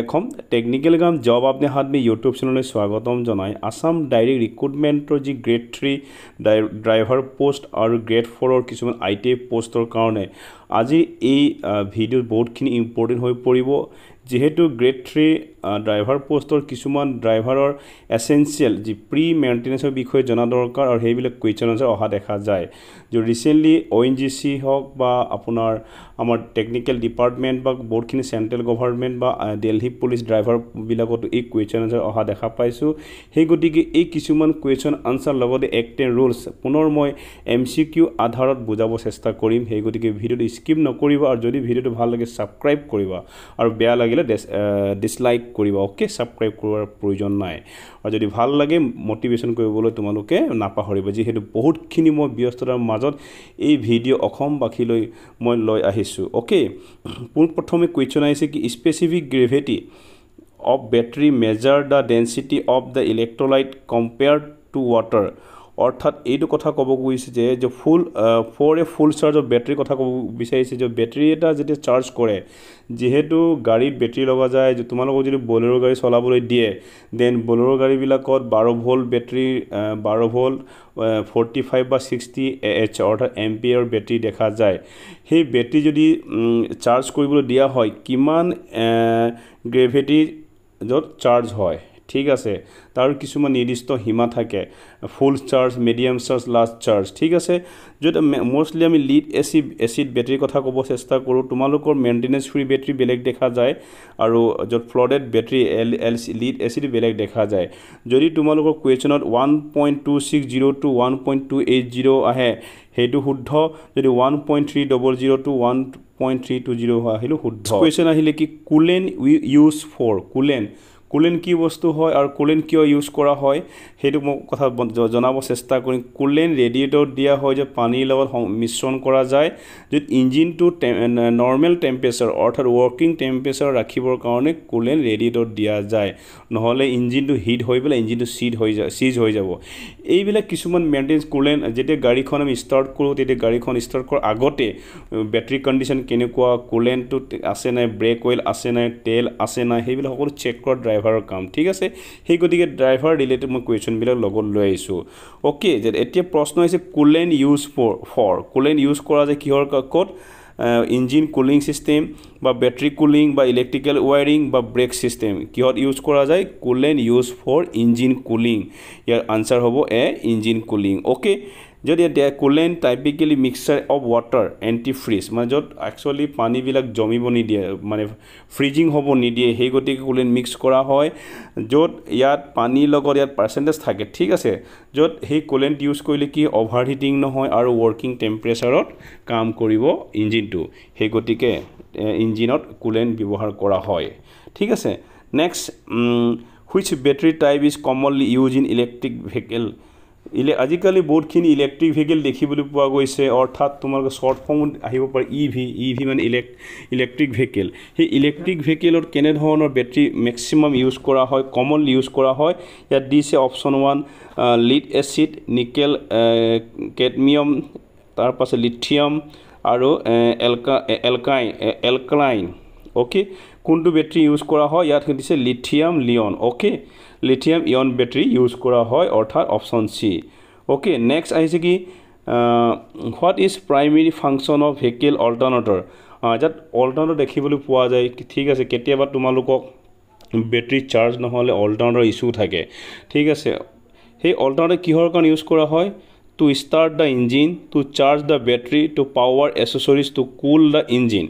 এখন টেকনিক্যাল কাম জব আপনি হাত में यूट्यूब चैनल स्वागतम जनाय आसाम डायरेक्ट रिक्रुटमेंटर जी ग्रेड 3 ड्राइवर पोस्ट और ग्रेड 4 किछुमान आईटी पोस्टर कारणे আজি এই ভিডিও বহুতখিনি ইম্পৰ্টেন্ট হৈ পৰিব যেহেতু গ্ৰেড 3 ড্ৰাইভাৰ পোষ্টৰ কিছুমান ড্ৰাইভাৰৰ এসেনশিয়াল যি প্ৰি মেইনটেনেন্সৰ বিষয়ে জনা দৰকাৰ আৰু হেইবিলাক কুৱেশ্যন আনসাৰ অহা দেখা যায় যে ৰিসেন্টলি ওএনজিসি হক বা আপোনাৰ আমাৰ টেকনিক্যাল ডিপাৰ্টমেন্ট বা বহুতখিনি সেন্ট্ৰেল গভৰ্ণমেন্ট বা দিল্লী পুলিচ ড্ৰাইভাৰ বিলাকত এই কুৱেশ্যন আনসাৰ অহা দেখা পাইছো হেই গতিকে এই কিছুমান কুৱেশ্যন আনসাৰ লগতে এক্টেন ৰুলছ পুনৰ মই এমসিকিউ আধাৰত বুজাব চেষ্টা কৰিম হেই গতিকে ভিডিওটো স্কিপ নকৰিবা আৰু যদি ভিডিওটো ভাল লাগে সাবস্ক্ৰাইব কৰিবা আৰু বেয়া লাগিলে ডিসলাইক কৰিবা ওকে সাবস্ক্ৰাইব কৰাৰ প্ৰয়োজন নাই আৰু যদি ভাল লাগে মোটিভেশন কৰিবলৈ তোমালোকে নাপাহৰিবা যেহেতু বহুতখিনি মই ব্যস্ততাৰ মাজত এই ভিডিও অসমবাসীলৈ মই লৈ আহিছো ওকে প্ৰথমে কুৱেশ্যন আহিছে কি specific gravity of battery measure the density of the electrolyte compared to water অর্থাৎ এইটো কথা কব গৈছে যে full for a full charge of battery কথা কব বিচাৰিছে যে ব্যাটাৰি এটা যেতে চাৰ্জ কৰে যেহেতু গাড়ীত ব্যাটাৰি লগা যায় যে তোমালোকক যদি বলেৰো গাড়ী চলাবলৈ দিয়ে দেন বলেৰো গাড়ী বিলাকত 12 ভোল্ট ব্যাটাৰি 12 ভোল্ট 45 বা 60 এএইচ অৰ্থাৎ এম্পিয়াৰ ব্যাটাৰি দেখা যায় সেই ব্যাটাৰি যদি চাৰ্জ কৰিবলৈ দিয়া হয় কিমান গ্ৰেভিটি যত চাৰ্জ হয় ঠিক আছে তাৰ কিছুমান নিৰ্দিষ্ট সীমা থাকে full charge medium charge last charge ঠিক আছে যদি মোস্টলি আমি লিড এসিড ব্যাটাৰি কথা ক'ব চেষ্টা কৰো তোমালোকৰ মেইনটেনেন্স ফ্ৰী ব্যাটাৰি বেলেগ দেখা যায় আৰু যত ফ্লডেড ব্যাটাৰি লিড এসিড বেলেগ দেখা যায় যদি তোমালোকৰ কুৱেশ্যনত 1.260 টু 1.280 আহে হেতু শুদ্ধ যদি 1.300 টু 1.320 আহিলো শুদ্ধ কুৱেশ্যন আহিলে কি কুলেন উই ইউজ ফৰ কুলেন কি বস্তু হয় আৰু কুলেন কিয় ইউজ কৰা হয় হেতু মই কথা জনাব চেষ্টা কৰিম কুলেন ৰেডিয়েটৰ দিয়া হয় যে পানীৰ লগত মিশ্ৰণ কৰা যায় যে ইঞ্জিন টু নৰ্মেল টেম্পাৰেচাৰ অৰ্থাৎ ওয়াৰ্কিং টেম্পাৰেচাৰ ৰাখিবৰ কাৰণে কুলেন ৰেডিয়েটৰ দিয়া যায় নহলে ইঞ্জিনটো হিট হৈ পেলাই ইঞ্জিনটো সিজ হৈ যাব এইবিলাক কিছুমান মেইনটেনেন্স কুলেন যেতে গাড়ীখন আমি ষ্টাৰ্ট কৰো তেতে গাড়ীখন ষ্টাৰ্ট কৰাৰ আগতে ব্যাটাৰি কন্ডিশন কেনেকুৱা কুলেনটো আছে নাই ব্ৰেক অইল আছে নাই তেল আছে নাই হেবিলাক সকলো চেক কৰা ড্ৰাইভাৰৰ কাম ঠিক আছে হেই গতিকে ড্ৰাইভাৰ ৰিলেটেড মই কুৱেশ্যন বিলাক লগত লৈ আইছো ওকে যে এতিয়া প্ৰশ্ন আছে Kulen use for Kulen use কৰা যে কিহৰ কত ইঞ্জিন কুলিং সিস্টেম বা ব্যাটাৰি কুলিং বা ইলেক্ট্ৰিক্যাল ওয়্যাৰিং বা ব্ৰেক সিস্টেম কিহত ইউজ কৰা যায় coolant use for engine cooling ইয়াৰ আনসাৰ হ'ব এ ইঞ্জিন কুলিং ওকে যদি coolant typically mixture of water antifreeze মানে যত একচুয়ালি পানী বিলাক জমিব নিদিয়ে মানে ফ্ৰিজিং হ'ব নিদিয়ে হেই গতিকে কুলেন মিক্স কৰা হয় যত ইয়াত পানী লগত ইয়াত পাৰ্সেন্টেজ থাকে ঠিক আছে যত হেই কুলেন্ট ইউজ কৰিলে কি ওভাৰহিটিং নহয় আৰু ওয়াৰ্কিং টেম্পাৰেচাৰত কাম কৰিব ইঞ্জিনটো হেই গতিকে ইঞ্জিনত কুলেন্ট ব্যৱহাৰ কৰা হয় ঠিক আছে next which battery type is commonly used in electric vehicle আজিকালি বহুতখিনি ইলেক্ট্ৰিক ভেহিকল দেখিবলৈ পোৱা গৈছে অৰ্থাৎ তোমালোকে শৰ্ট ফৰ্ম আহিব পাৰে ইভি মানে ইলেক্ট্ৰিক ভেহিকল হে ইলেক্ট্ৰিক ভেহিকলত কেনে ধৰণৰ ব্যাটাৰি ম্যাক্সিমাম ইউজ কৰা হয় কমনলি ইউজ কৰা হয় ইয়াত দিছে option 1 lead acid nickel cadmium তাৰ পাছে লিথিয়াম আৰু এলকালাইন ওকে কোনটো ব্যাটাৰি ইউজ কৰা হয় ইয়াত দিছে lithium ion okay lithium ion battery use কৰা হয় অৰ্থাৎ অপশন সি ওকে নেক্সট আহিছে কি what is primary function of vehicle alternator যাত অল্টাৰনেটৰ দেখিবলৈ পোৱা যায় ঠিক আছে কেতিয়াবা তোমালোকক ব্যাটাৰি চাৰ্জ নহলে অল্টাৰনেটৰ ইস্যু থাকে ঠিক আছে সেই অল্টাৰনেটৰ কিহৰ কাৰণে ইউজ কৰা হয় to start the engine to charge the battery to power accessories to cool the engine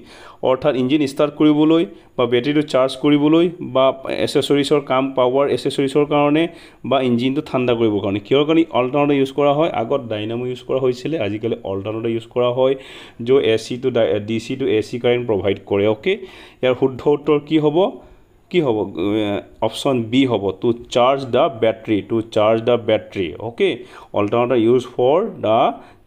অৰ্থাৎ ইঞ্জিন ষ্টাৰ্ট কৰিবলৈ বা ব্যাটাৰিটো চাৰ্জ কৰিবলৈ বা এসেসৰিজৰ কাম পাৱাৰ এসেসৰিজৰ কাৰণে বা ইঞ্জিনটো ঠাণ্ডা কৰিবৰ কাৰণে কিহৰ কাৰণে অল্টাৰনেটৰ ইউজ কৰা হয় আগত ডাইনামো ইউজ কৰা হৈছিল আজিকালি অল্টাৰনেটৰ ইউজ কৰা হয় যে AC to DC to AC current provide কৰে ওকে ইয়াৰ শুদ্ধ উত্তৰ কি হ'ব অপশন বি হ'ব to charge the battery okay alternator use for the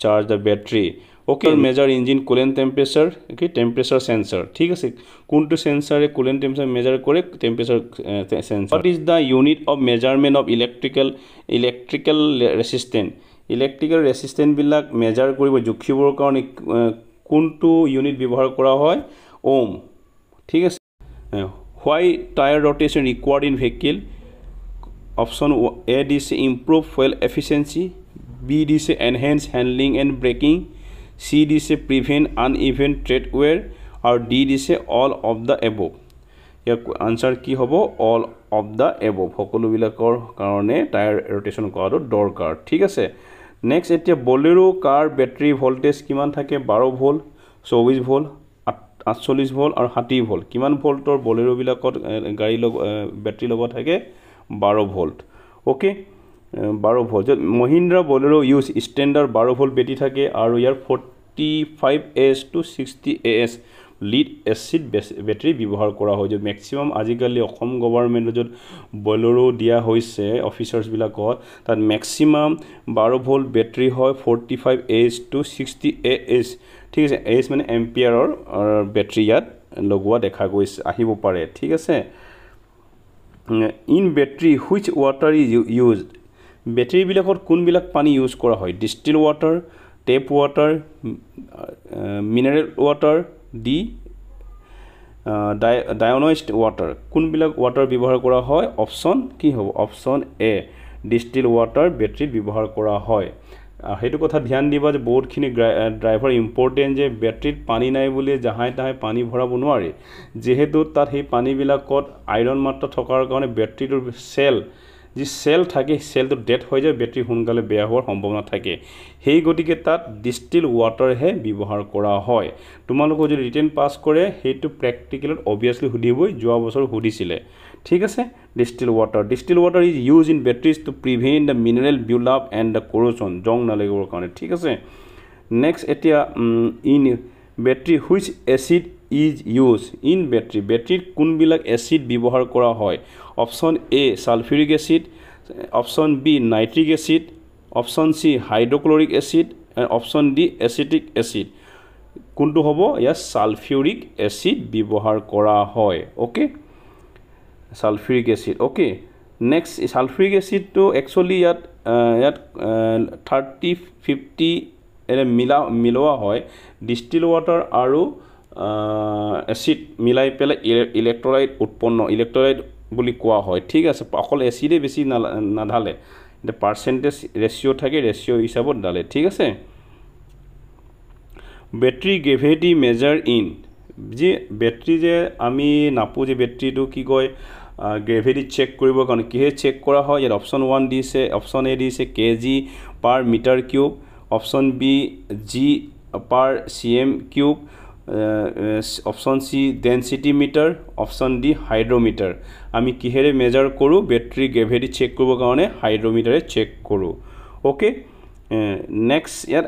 charge the battery okay measure engine coolant temperature okay temperature sensor ঠিক আছে কোনটো সেন্সৰে কুলেন্ট টেম্পাৰেচাৰ মেজাৰ কৰে temperature sensor what is the unit of measurement of electrical resistance বিলাক মেজাৰ কৰিব জুখিবৰ কাৰণে কোনটো ইউনিট ব্যৱহাৰ কৰা হয় ওম ঠিক আছে Why tire rotation required in vehicle? Option A is improve fuel efficiency, B is enhance handling and braking, C is prevent uneven tread wear, or D is all of the above. Year answer কি হ'ব? all of the above সকলোবিলাকৰ কাৰণে tyre rotation কৰাটো দৰকাৰ ঠিক আছে next এতিয়া বলেৰো কাৰ battery voltage কিমান থাকে 12 ভোল্ট 24 ভোল্ট 48 ভোল্ট আৰু 60 ভোল্ট কিমান ভোল্টৰ বলেৰো বিলাকত গাড়ী বেটাৰী লগত থাকে 12 volt okay 12 volt Mahindra Bolero use standard 12 volt battery থাকে আৰু ইয়াৰ 45 AS to 60 AS lead acid battery ব্যৱহাৰ কৰা হয় যে ম্যাক্সিমাম আজিকালি অসম গভৰ্ণমেণ্টৰ যত বলেৰো দিয়া হৈছে অফিচাৰ্স বিলাকত তাত ম্যাক্সিমাম 12 ভোল্ট বেটাৰী হয় 45 AS to 60 AS ঠিক আছে AS মানে এম্পিয়াৰৰ বেটাৰী ইয়াত লগোৱা দেখা গৈছে আহিব পাৰে ঠিক আছে in battery which water is used battery বিলাকত কোনবিলাক পানী ইউজ কৰা হয় distil water tap water mineral water deionized water কোনবিলাক ওয়াটাৰ ব্যৱহাৰ কৰা হয় অপচন কি হ'ব অপচন এ ডিষ্টিল ওয়াটাৰ বেটাৰীত ব্যৱহাৰ কৰা হয় হেতু কথা ধ্যান দিবা যে বহুতখিনি ড্ৰাইভাৰ ইম্পৰ্টেন্ট যে বেটাৰীত পানী নাই বুলি জাহাই তাহাই পানী ভৰাব নোৱাৰে যেহেতু তাত সেই পানীবিলাকত আইৰন মাত্ৰা থকাৰ কাৰণে বেটাৰীটোৰ সেল যি সেল থাকে সেলটো ডেড হৈ যায় বেটাৰী সোনকালে বেয়া হোৱাৰ সম্ভাৱনা থাকে সেই গতিকে তাত ডিষ্টিল ওয়াটাৰ হে ব্যৱহাৰ কৰা হয় তোমালোকে যদি ৰিটেন পাস কৰে হেতু প্ৰ্যাকটিক্যালত অবিয়াসলি হুদিবই যোৱা বছৰ হুদিছিলে ঠিক আছে distil water is use in batteries to prevent the mineral build up and the corrosion জং নালাগিবৰ কাৰণে ঠিক আছে নেক্সট এতিয়া in battery which acid is use in বেটাৰীত কোনবিলাক এসিড ব্যৱহাৰ কৰা হয় option A sulphuric acid option B nitric acid option C hydrochloric acid and option D acetic acid কোনটো হ'ব ইয়া সালফিউৰিক এসিড ব্যৱহাৰ কৰা হয় okay sulphuric acid okay next sulphuric acid তো একচুয়ালি ইয়াত 30-50 এনে মিলোৱা হয় ডিষ্টিল ওয়াটাৰ আৰু এসিড মিলাই পেলাই ইলেক্ট্ৰোলাইট উৎপন্ন ইলেক্ট্ৰোলাইট বুলি কোৱা হয় ঠিক আছে অকল এসিডে বেছি নাঢালে এটা পাৰ্সেন্টেজ ৰেশিও থাকে ৰেশিও হিসাবত ডালে ঠিক আছে ব্যাটাৰি গ্ৰেভিটি মেজাৰ ইন যে ব্যাটাৰি যে আমি নাপো যে ব্যাটাৰিটো কি কয় গ্ৰেভিটি চেক কৰিবৰ কাৰণে কিহে চেক কৰা হয় ইয়াত অপশন 1 দিছে অপশন এ দিছে KG per metre cube option B G per CM cube option C density metre option D hydrometer আমি কিহেৰে মেজাৰ কৰো ব্যাটাৰি গ্ৰেভিটি চেক কৰিবৰ কাৰণে হাইড্ৰোমিটাৰে চেক কৰো ওকে নেক্সট ইয়াত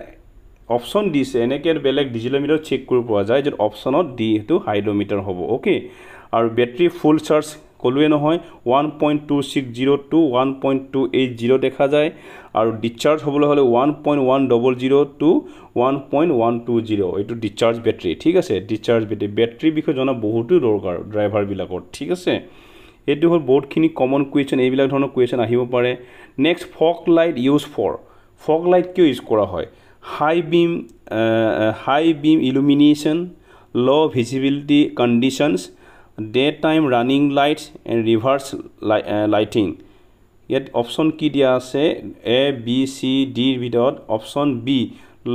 অপশন দিছে এনেকে বেলেগ ডিজিটাল মিটাৰ চেক কৰিব পৰা যায় যে অপশনত ডি টো হাইড্ৰোমিটাৰ হ'ব ওকে আৰু ব্যাটাৰি ফুল চাৰ্জ কলুৱে নহয় 1.260 to 1.280 দেখা যায় আৰু ডিসচাৰ্জ হ'বলৈ হলে 1.100 to 1.120 এটো ডিসচাৰ্জ ব্যাটাৰি ঠিক আছে ডিসচাৰ্জ ব্যাটাৰি বিষয় জনা বহুতো দৰকাৰ ড্ৰাইভাৰ বিলাকৰ ঠিক আছে এটো হল বহুতখিনি কমন কোৱেশ্চন এইবিলাক ধৰণৰ কোৱেশ্চন আহিব পাৰে next fog light use for fog light কিয় ইউজ কৰা হয় high beam illumination low visibility conditions daytime running lights and reverse lighting yet option ki dia ase a b c d ভিতৰত option b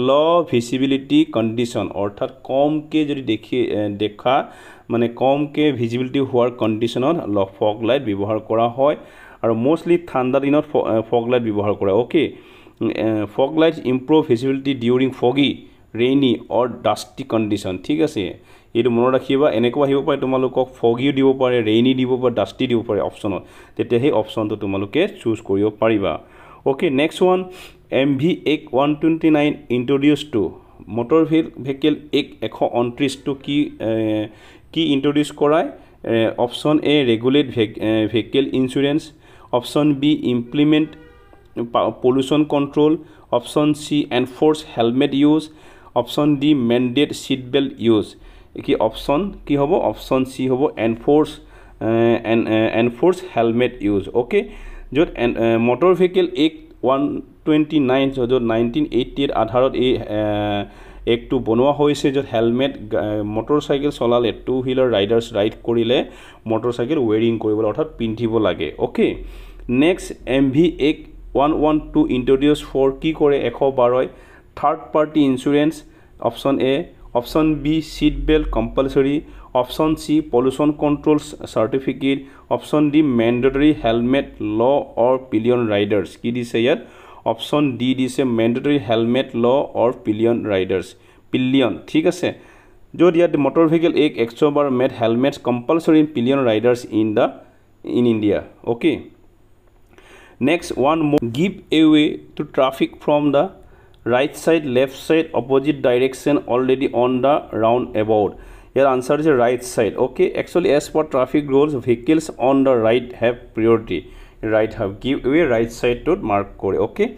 low visibility condition অৰ্থাৎ কম কে যদি দেখা মানে কম কে visibility হোৱাৰ কন্ডিশনত fog light ব্যৱহাৰ কৰা হয় আৰু মোস্টলি ঠাণ্ডা দিনত ফগ লাইট ব্যৱহাৰ কৰা okay fog lights improve visibility during foggy rainy or dusty condition ঠিক আছে এটো মনত ৰাখিবা এনেকৈ আহিব পাৰে তোমালোকক foggy দিব পাৰে rainy দিব পাৰে dusty দিব পাৰে অপচনত তেতিয়া সেই অপচনটো তোমালোকে চুজ কৰিব পাৰিবা okay next one MV 129 introduced to motor vehicle 129 to কি introduce কৰায় option A regulate vehicle insurance option B implement pollution control option C enforce helmet use option D mandate seat belt use কি option কি হ'ব option C হ'ব enforce helmet use okay যত motor vehicle 129 যত 1988 আধাৰত একটো বনোৱা হৈছে য'ত হেলমেট মটৰচাইকেল চলালে টু হুইলাৰ ৰাইডাৰ্ছ ৰাইড কৰিলে মটৰচাইকেল ৱেৰিং কৰিব অৰ্থাৎ পিন্ধিব লাগে okay next MV112 introduce for কি কৰে 112 third party insurance option A option B seat belt compulsory option C pollution control certificate option D mandatory helmet law or pillion riders কি দিছে ইয়াত অপশন ডি দিছে ম্যান্ডেটৰী helmet law or pillion riders pillion ঠিক আছে য'ত ইয়াত মোটৰ vehicle act 100 বাৰ made helmets compulsory in pillion riders in India okay next one more give away to traffic from the right side left side opposite direction already on the roundabout your answer is right side okay actually as per traffic rules vehicles on the right have priority right have give away right side to mark kore okay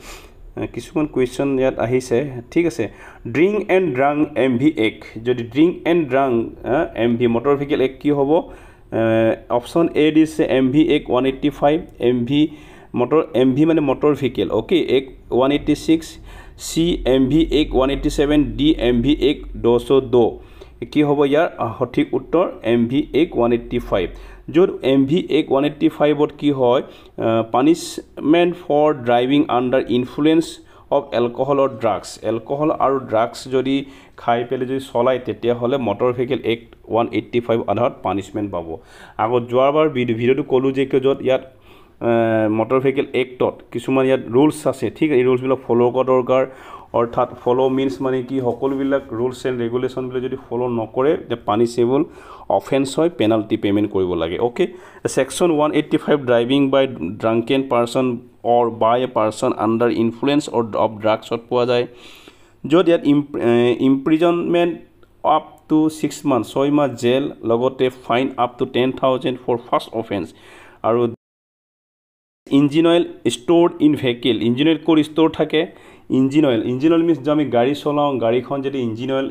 কিছুমান question ইয়াত আহিছে ঠিক আছে drink and drunk MV1 যদি drink and drunk MV motor vehicle act কি হ'ব option A দিছে MV1 185 MV motor MV মানে motor vehicle okay ek 186 C MV1 187 D MV1 202 কি হ'ব ইয়াৰ সঠিক উত্তৰ MV1 185 য'ত MV1 185 ত কি হয় punishment for driving under influence of alcohol or drugs alcohol আৰু ড্ৰাগছ যদি খাই পেলে যদি চলাই তেতিয়া হলে মোটৰ ভেহিকল এক 185 আধাৰত পানিশমেন্ট পাব আগত যোৱাবাৰ ভিডিওটো কলো যে য'ত ইয়াত motor vehicle actot কিছুমান ইয়াত rules আছে ঠিক এই rules বিলাক ফলো কৰা দৰকাৰ অৰ্থাৎ ফলো means মানে কি সকলো বিলাক rules and regulation বিলাক যদি ফলো নকৰে তে punishable offense হয় penalty payment কৰিব লাগে okay section 185 driving by drunken person or by a person under influence or of drugs ত পোৱা যায় য'ত ইয়াত imprisonment up to 6 months 6 মাহ জেল লগতে fine up to 10,000 for first offense আৰু engine oil stored in vehicle engine oil কোৰ store থাকে engine oil means যে আমি গাড়ী চলাওঁ গাড়ীখন যদি ইঞ্জিন অয়েল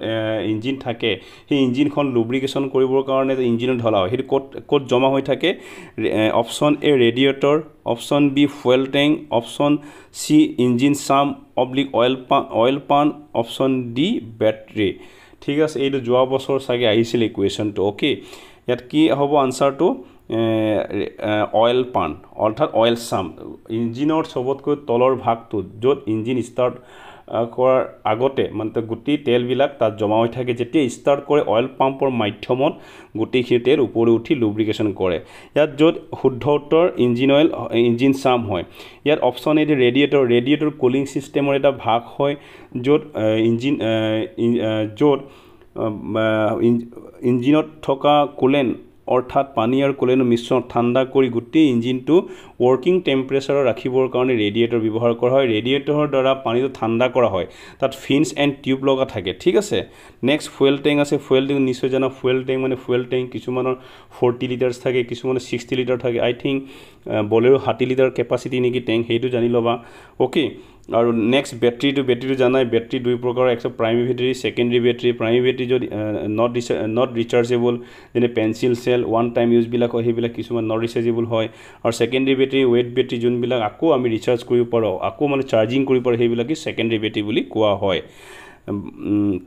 ইঞ্জিন থাকে সেই ইঞ্জিনখন লুব্ৰিকেশ্যন কৰিবৰ কাৰণে ইঞ্জিন ঢলা হয় সেইটো কোড জমা হৈ থাকে option A radiator option B fuel tank option C engine sump oblique oil pan option D battery ঠিক আছে এইটো যোৱা বছৰ চাগে আহিছিল এই কোৱেশ্চনটো ওকে ইয়াত কি হ'ব আনসাৰটো oil pan অৰ্থাৎ oil sum ইঞ্জিনৰ সবতকৈ তলৰ ভাগটো য'ত ইঞ্জিন স্টাৰ্ট কৰাৰ আগতে মানে গুটি তেল বিলাক তাত জমা হৈ থাকে যেতিয়া স্টাৰ্ট কৰে অয়েল পাম্পৰ মাধ্যমত গুটি তেল ওপৰে উঠি লুব্ৰিকেশ্যন কৰে ইয়াত য'ত শুদ্ধ উত্তৰ ইঞ্জিন সাম হয় ইয়াত অপশন এ ৰেডিয়েটৰ কুলিং সিস্টেমৰ এটা ভাগ হয় য'ত ইঞ্জিনত থকা কুলেন্ট অৰ্থাৎ পানী আৰু কুলেনৰ মিশ্ৰণ ঠাণ্ডা কৰি গুটি ইঞ্জিনটো ওয়াৰ্কিং টেম্পাৰেচাৰত ৰাখিবৰ কাৰণে ৰেডিয়েটৰ ব্যৱহাৰ কৰা হয় ৰেডিয়েটৰৰ দ্বাৰা পানীটো ঠাণ্ডা কৰা হয় তাত ফিন্স এণ্ড টিউব লগা থাকে ঠিক আছে নেক্সট ফুয়েল ট্যাঙ্ক আছে ফুয়েল ট্যাঙ্ক নিশ্চয় জানা ফুয়েল ট্যাঙ্ক মানে ফুয়েল ট্যাঙ্ক কিছুমানৰ 40 লিটাৰছ থাকে কিছুমানৰ 60 লিটাৰ থাকে আই থিংক বলেৰো 60 লিটাৰ কেপাসিটি নেকি ট্যাঙ্ক হেইটো জানি লবা ওকে আৰু নেক্সট ব্যাটাৰীটো জানাই ব্যাটাৰী দুই প্ৰকাৰৰ একটা primary battery secondary battery primary battery যদি নট ৰিচাৰ্জেবল যেনে pencil cell one time use বিলাক হয় হেবিলাক কিছুমান নট ৰিচাৰ্জেবল হয় আৰু সেকেন্ডাৰী ব্যাটাৰী ওয়েট ব্যাটাৰী যোনবিলাক আকৌ আমি ৰিচাৰ্জ কৰিব পাৰো আকৌ মানে চাৰ্জিং কৰিব পাৰো হেবিলাকি সেকেন্ডাৰী ব্যাটাৰী বুলি কোৱা হয়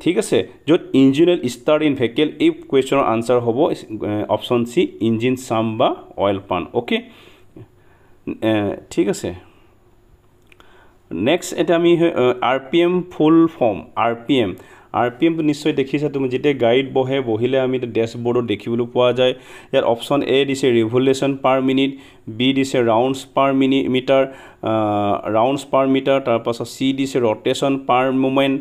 ঠিক আছে য'ত ইঞ্জিন স্টাৰ্ট ইন ভেহিকল এই কোৱেশ্চনৰ আনসাৰ হ'ব অপশন সি ইঞ্জিন সাম বা অয়েল পান ওকে ঠিক আছে নেক্সট এটা আমি আরপিএম ফুল ফর্ম আরপিএম নিশ্চয় দেখিছা তুমি যেতিয়া গাইড বহিলে আমি ড্যাশবোর্ডত দেখিবলৈ পোৱা যায় ইয়াৰ অপশন এ দিছে ৰিভলিউশন পাৰ মিনিট বি দিছে ৰাউন্ডছ পাৰ মিটাৰ তাৰ পাছত সি দিছে ৰটেশন পাৰ মোমেন্ট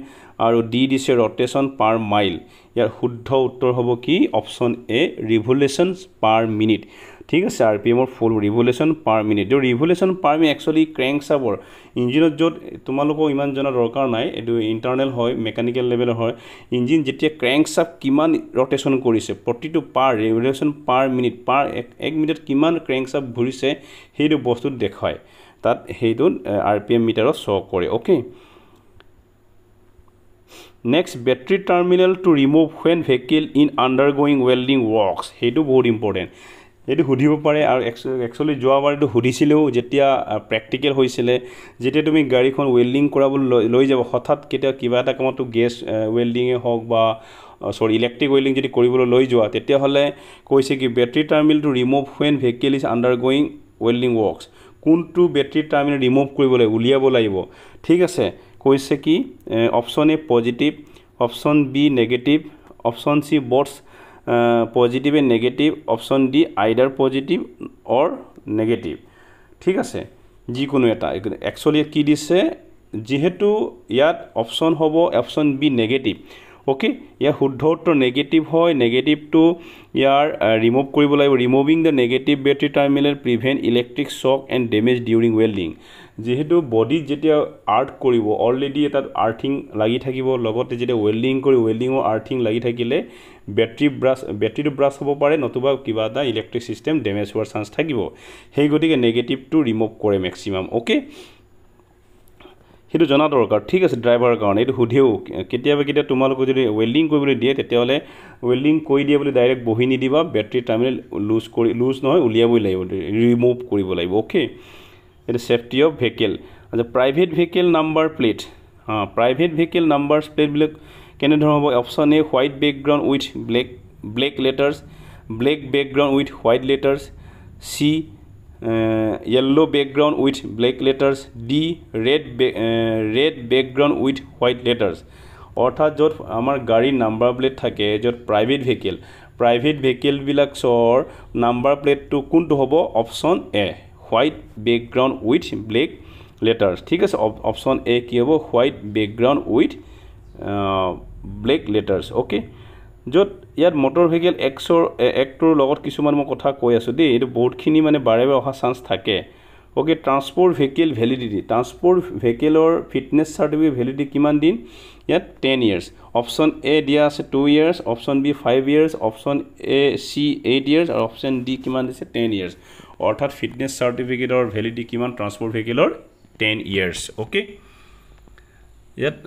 আৰু ডি দিছে ৰটেশন পাৰ মাইল ইয়াৰ শুদ্ধ উত্তৰ হ'ব কি অপশন এ ৰিভলিউশন পাৰ মিনিট ঠিক আছে আৰপিএমৰ ফুল ৰিভলিউশন পাৰ মিনিট যে ৰিভলিউশন পাৰ মিনিট একচুয়ালি ক্ৰেংকছাবৰ ইঞ্জিনত য'ত তোমালোকক ইমান জনা দৰকাৰ নাই এটো ইন্টাৰনেল হয় মেকানিক্যাল লেভেলৰ হয় ইঞ্জিন যেতিয়া ক্ৰেংকছাপ কিমান ৰটেশন কৰিছে প্ৰতিটো পাৰ ৰিভলিউশন পাৰ মিনিট পাৰ 1 মিনিটত কিমান ক্ৰেংকছাপ ঘূৰিছে হেইটো বস্তু দেখায় তাত হেইটো আৰপিএম মিটাৰত শো কৰে okay Next, battery terminal to remove when vehicle in undergoing welding works. Hedu बहुत important. এইটো সুধিব পাৰে আৰু একচুৱেলি যোৱাবাৰ এইটো সুধিছিলেও যেতিয়া প্ৰেক্টিকেল হৈছিলে যেতিয়া তুমি গাড়ীখন ৱেল্ডিং কৰাবলৈ লৈ যাব হঠাৎ কেতিয়া কিবা এটা কামতো গেছ ৱেল্ডিঙে হওক বা ইলেক্ট্ৰিক ৱেল্ডিং যদি কৰিবলৈ লৈ যোৱা তেতিয়াহ'লে কৈছে কি বেটাৰী টাৰ্মিনেলটো remove when vehicle is undergoing welding works কোনটো বেটাৰী টাৰ্মিনেল ৰিমুভ কৰিবলৈ উলিয়াব লাগিব ঠিক আছে কৈছে কি option A positive option B negative option C both positive and negative option D either positive or negative ঠিক আছে যিকোনো এটা একচুৱেলি কি দিছে যেহেতু ইয়াত অপশ্যন হ'ব অপশ্যন বি নেগেটিভ ওকে ইয়াৰ শুদ্ধ উত্তৰ নেগেটিভ হয় নেগেটিভটো ইয়াৰ ৰিমুভ কৰিব লাগিব removing the negative battery terminal prevent electric shock and damage during welding যেহেতু বডিত যেতিয়া আৰ্ট কৰিব অলৰেডি এটা আৰ্থিং লাগি থাকিব লগতে যেতিয়া ৱেল্ডিং কৰি ৱেল্ডিঙৰ আৰ্থিং লাগি থাকিলে বেটাৰীটো ব্ৰাছ হ'ব পাৰে নতুবা কিবা এটা ইলেক্ট্ৰিক চিষ্টেম ডেমেজ হোৱাৰ চান্স থাকিব সেই গতিকে নেগেটিভটো ৰিমুভ কৰে মেক্সিমাম ওকে সেইটো জনা দৰকাৰ ঠিক আছে ড্ৰাইভাৰৰ কাৰণে এইটো সুধেও কেতিয়াবা তোমালোকে যদি ৱেল্ডিং কৰিবলৈ দিয়ে তেতিয়াহ'লে ৱেল্ডিং কৰি দিয়ে বুলি ডাইৰেক্ট বহি নিদিবা বেটাৰী টাৰ্মিনেল লুজ নহয় উলিয়াবই লাগিব ৰিমুভ কৰিব লাগিব ওকে এইটো সেফটি অফ ভেহিকেল আচ্ছা private vehicle number plate private vehicle number প্লেটবিলাক কেনেধৰণৰ হ'ব option A white background with black letters black background with white letters C yellow background with black letters D red background with white letters অৰ্থাৎ য'ত আমাৰ গাড়ীৰ number plate থাকে য'ত private vehicle বিলাকৰ নাম্বাৰ প্লেটটো কোনটো হ'ব option A white background with black letters ঠিক আছে অপশ্যন এ কি হ'ব white background with black letters okay য'ত ইয়াত মটৰ ভেহিকেল এক্টৰ লগত কিছুমান মই কথা কৈ আছোঁ দেই এইটো বহুতখিনি মানে বাৰে বাৰে অহা চান্স থাকে okay transport vehicle validity transport ভেহিকেলৰ ফিটনেছ চাৰ্টিফিকেট ভেলিডিটি কিমান দিন ইয়াত 10 years অপশ্যন এ দিয়া আছে 2 years option B 5 years option A C 8 years আৰু অপশ্যন ডি কিমান দিছে 10 years অৰ্থাৎ ফিটনেছ চাৰ্টিফিকেটৰ ভেলিডিটি কিমান ট্ৰান্সপৰ্ট ভেহিকেলৰ 10 years ওকে ইয়াত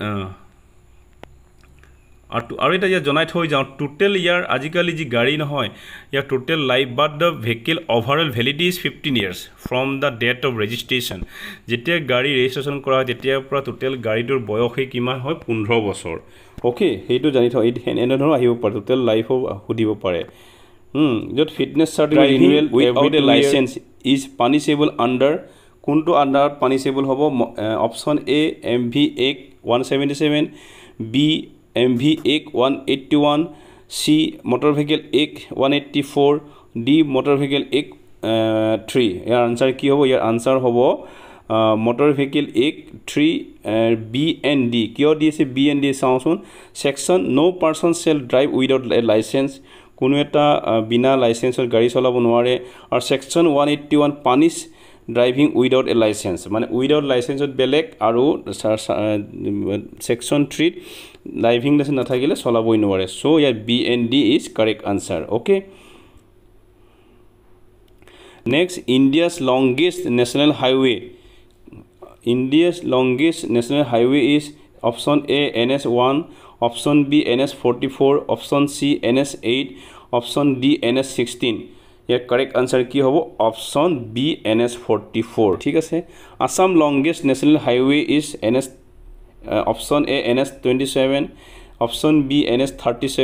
আৰু এটা ইয়াত জনাই থৈ যাওঁ টোটেল ইয়াৰ আজিকালি যি গাড়ী নহয় ইয়াৰ total life but the vehicle overall validity is 15 years from the date of registration যেতিয়া গাড়ী ৰেজিষ্ট্ৰেশ্যন কৰা হয় তেতিয়াৰ পৰা টোটেল গাড়ীটোৰ বয়সেই কিমান হয় 15 বছৰ ওকে সেইটো জানি থওঁ এনেধৰণৰ আহিব পাৰে টোটেল লাইফো সুধিব পাৰে য'ত fitness certificate renewal without a licence is punishable under কোনটো আণ্ডাৰত পানিছেবল হ'ব option A MV Act 177 B MV Act 181 C Motor Vehicle Act 184 D Motor Vehicle Act 3 year answer কি হ'ব ইয়াৰ আনসাৰ হ'ব Motor Vehicle Act 3 B and D কিয় দিছে B and D চাওঁচোন section no person shall drive without a license কোনো এটা বিনা লাইসেন্সৰ গাড়ী চলাব নোৱাৰে আৰু section 181 punish driving without a license মানে উইদাউট লাইসেন্সত বেলেগ আৰু সেকশন 3 ড্ৰাইভিং লাইসেন্স নাথাকিলে চলাবই নোৱাৰে সো ইয়াৰ B and D is correct answer okay next India's longest national highway is option A NS1 option B NS44 option C NS8 option D NS16 ইয়াৰ correct answer কি হ'ব option B NS44 ঠিক আছে Assam longest national highway is option A NS27 option B NS37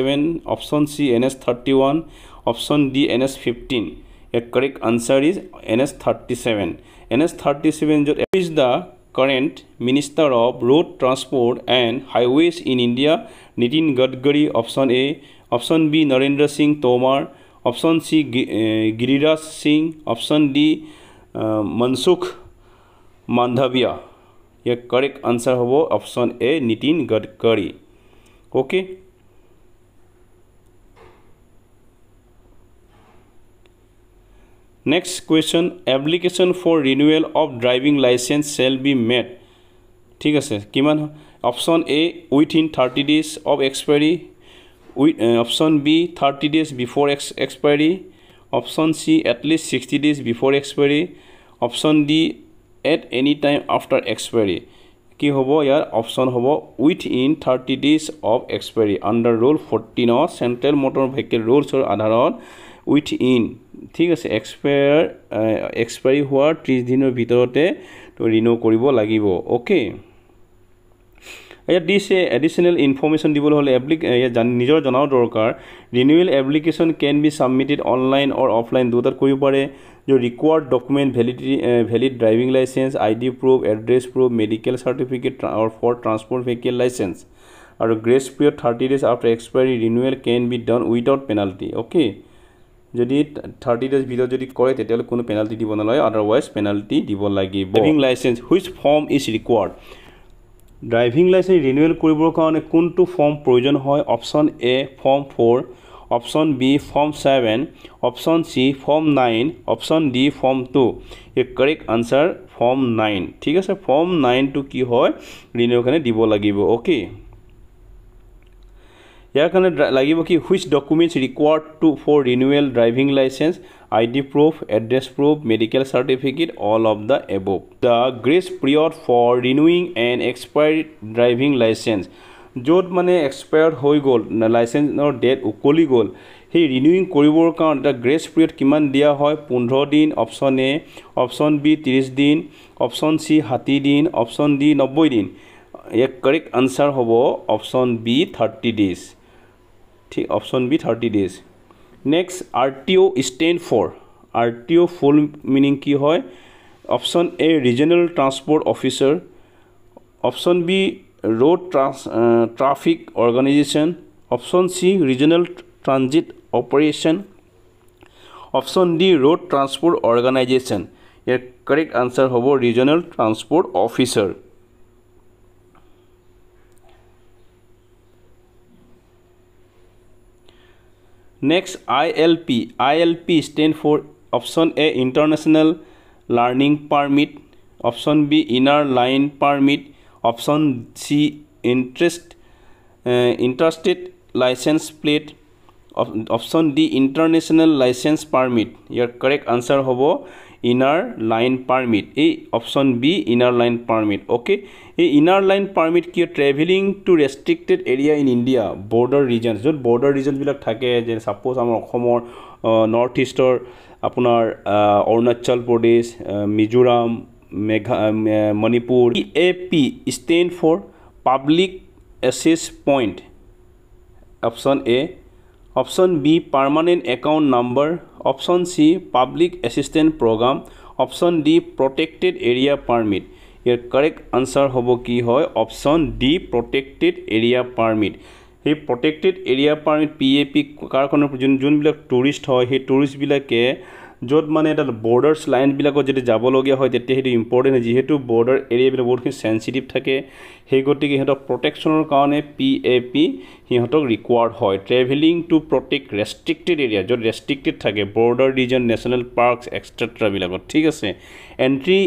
option C NS31 option D NS15 year correct answer is NS37 য'ত is the current Minister of Road Transport and Highways in India Nitin Gadkari option A option B Narendra Singh Tomar option C Giriraj Singh option D Mansukh Mandavia your correct answer hobo option A Nitin Gadkari okay next question application for renewal of driving license shall be made ঠিক আছে কিমান option A within 30 days of expiry option B 30 days before expiry option C at least 60 days before expiry option D at any time after expiry কি হ'ব ইয়াৰ option হ'ব within 30 days of expiry under rule 14 of central motor vehicle rules or আধাৰত within ঠিক আছে expiry হোৱাৰ 30 দিনৰ ভিতৰতে তো ৰিনিউ কৰিব লাগিব ওকে দিছে এডিশনাল ইনফৰমেশন দিবলৈ হলে নিজৰ জনাও দৰকাৰ renewal application can be submitted online or offline দুটাত কৰিব পাৰে जो required document valid driving license ID proof address proof medical certificate और फॉर ट्रांसपोर्ट व्हीकल लाइसेंस और grace period 30 days after expiry renewal can be done without penalty okay যদি 30 days ভিতৰত যদি কৰে তেতিয়ালে কোনো পেনাল্টি দিব নালাগে আদাৰৱাইজ পেনাল্টি দিব লাগিব driving licence which form is required driving licence renewal কৰিবৰ কাৰণে কোনটো ফৰ্ম প্ৰয়োজন হয় option A form 4 option B form 7 option C form 9 option D form 2 ये करेक्ट आंसर फॉर्म 9 ठीक है फॉर्म 9 टू की হয় ৰিনিউ কাৰণে দিব লাগিব ওকে ইয়াৰ কাৰণে লাগিব কি which documents required to for renewal driving license id proof address proof medical certificate all of the above the grace period for renewing an expired driving license য'ত মানে expired হৈ গ'ল লাইসেন্সৰ ডেট উকলি গ'ল সেই ৰিনিউইং কৰিবৰ কাৰণে এটা গ্ৰেছ পিৰিয়ড কিমান দিয়া হয় 15 দিন অপশন এ অপশন বি 30 দিন অপশন সি 60 দিন অপশন ডি 90 দিন ইয়াৰ কাৰেক্ট আনসাৰ হ'ব অপশন বি 30 ডেজ ঠিক option B 30 days next RTO stand for RTO full meaning কি হয় option A regional transport officer option B road traffic organization option C regional transit operation option D road transport organization your correct answer hobo regional transport officer next ILP stand for option A international learning permit option B inner line permit option C interstate license plate option D international license permit your correct answer hobo inner line permit a option B inner line permit okay a inner line permit ki traveling to restricted area in India border regions jot border regions bilak thake je suppose amar Okhomor north easter apunar Arunachal Pradesh Mizoram Manipur AP stand for public access point option A option B permanent account number option C public assistance program option D protected area permit your correct answer hobo ki hoy option D protected area permit he protected area permit PAP কাৰ কোন যোন বিলাক tourist হয় হে tourist বিলাকে য'ত মানে এটা বৰ্ডাৰ্স line বিলাকত যদি যাব লগিয়া হয় তেতিয়া হেতু ইম্পৰ্টেন্ট যেহেতু বৰ্ডাৰ এৰিয়া বিলাক বহুত সেনসিটিভ থাকে সেই গতিকে হেতক প্ৰটেকচনৰ কাৰণে PAP হিহতক ৰিকোয়াৰ্ড হয় ট্ৰেভেলিং টু প্ৰটেক্ট ৰেস্ট্ৰিক্টেড এৰিয়া য'ত ৰেস্ট্ৰিক্টেড থাকে বৰ্ডাৰ ৰিজন নেশনাল পাৰ্কস এক্সট্ৰা বিলাকত ঠিক আছে এন্ট্ৰি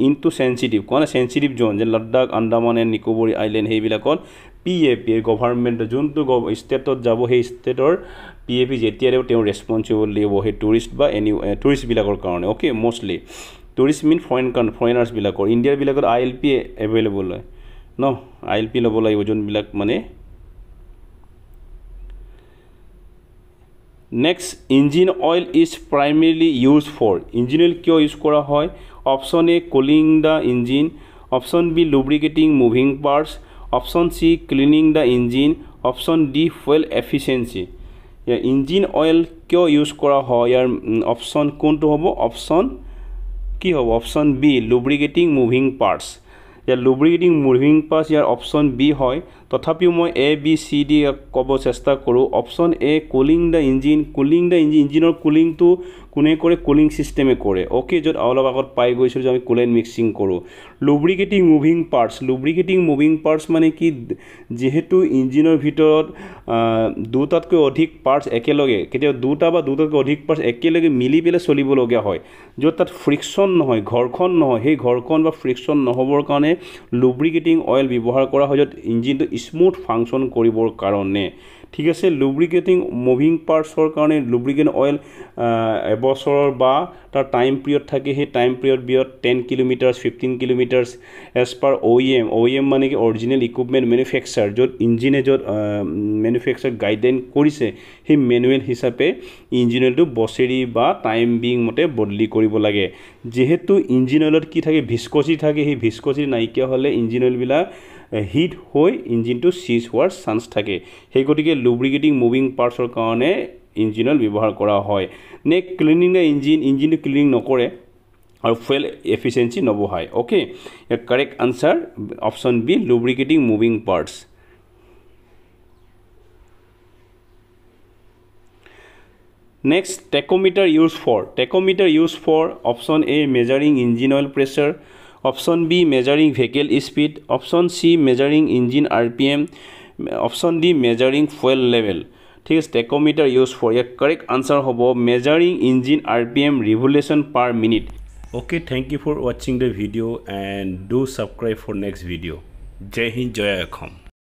ইনটু সেনসিটিভ কোন সেনসিটিভ জোন যে লাডাখ আন্দামান এণ্ড নিকোবৰ আইল্যান্ড সেই বিলাকত PAP গভৰ্ণমেণ্ট যোনটো ষ্টেটত যাব সেই ষ্টেটৰ PAP যেতিয়াৰে তেওঁ ৰেসপন্সিবল লিব হে টুৰিষ্ট বা এনি টুৰিষ্ট বিলাকৰ কাৰণে ওকে মোস্টলি টুৰিষ্ট মিন ফৰেনাৰ্স বিলাকৰ ইণ্ডিয়াৰ বিলাকত ILP এভেইলেবল হয় ন ILP লব লাগিব যোন বিলাক মানে next engine oil is primarily use for engine oil কিয় ইউজ কৰা হয় option A cooling the engine option B lubricating moving parts option C cleaning the engine option D fuel efficiency ya engine oil kyo use kora hoy yar option konto hobo option ki hobo option B lubricating moving parts ya lubricating moving parts yar option B hoy তথাপিও মই A B C D কব চেষ্টা কৰো option A cooling the engine ইঞ্জিনৰ cooling টু কোনে কৰে cooling সিস্টেমে কৰে ওকে যত অলপ আগত পাই গৈছিল যে আমি কুলেন মিক্সিং কৰো লুব্ৰিকেটিং মুভিং পাৰ্টস মানে কি যেহেতু ইঞ্জিনৰ ভিতৰত দুটাতকৈ অধিক পাৰ্টস একেলগে কেতিয়া দুটা বা দুটাতকৈ অধিক পাৰ্টস একেলগে মিলি পেলে চলিব লগা হয় যত তাত ফ্ৰিকশন নহয় ঘৰখন নহয় সেই ঘৰখন বা ফ্ৰিকশন নহবৰ কাৰণে লুব্ৰিকেটিং অয়েল ব্যৱহাৰ কৰা হয় যত ইঞ্জিনটো স্মুথ ফাংশন কৰিবৰ কাৰণে ঠিক আছে লুব্ৰিকেটিং মুভিং পাৰ্টছৰ কাৰণে লুব্ৰিকেণ্ট অইল এবছৰৰ বা তাৰ টাইম পিৰিয়ড থাকে সেই time period 10 kilometre 15 kilometre as per OEM মানে কি অৰিজিনেল ইকুইপমেণ্ট মেনুফেকচাৰ য'ত ইঞ্জিনে য'ত মেনুফেকচাৰ গাইডলাইন কৰিছে সেই মেনুৱেল হিচাপে ইঞ্জিন অইলটো বছৰি বা টাইম বিং মতে বদলি কৰিব লাগে যেহেতু ইঞ্জিন অইলত কি থাকে ভিস্কোসিটি থাকে সেই ভিস্কোসিটি নাইকিয়া হ'লে ইঞ্জিন অইলবিলাক হিট হৈ ইঞ্জিনটো সিজ হোৱাৰ চান্স থাকে সেই গতিকে লুব্ৰিকেটিং মুভিং পাৰ্টছৰ কাৰণে ইঞ্জিন অইল ব্যৱহাৰ কৰা হয় নে ক্লিনিং ইঞ্জিনটো ক্লিনিং নকৰে আৰু ফুয়েল এফিচিয়েন্সি নবহায় okay correct answer option B lubricating moving parts Next, tachometer used for option A measuring engine oil pressure, option B measuring vehicle speed, option C measuring engine RPM, option D measuring fuel level. ठीक है tachometer used for ये correct answer होबो measuring engine RPM revolution per minute. Okay, thank you for watching the video and do subscribe for next video. जय हिंद जय अखम.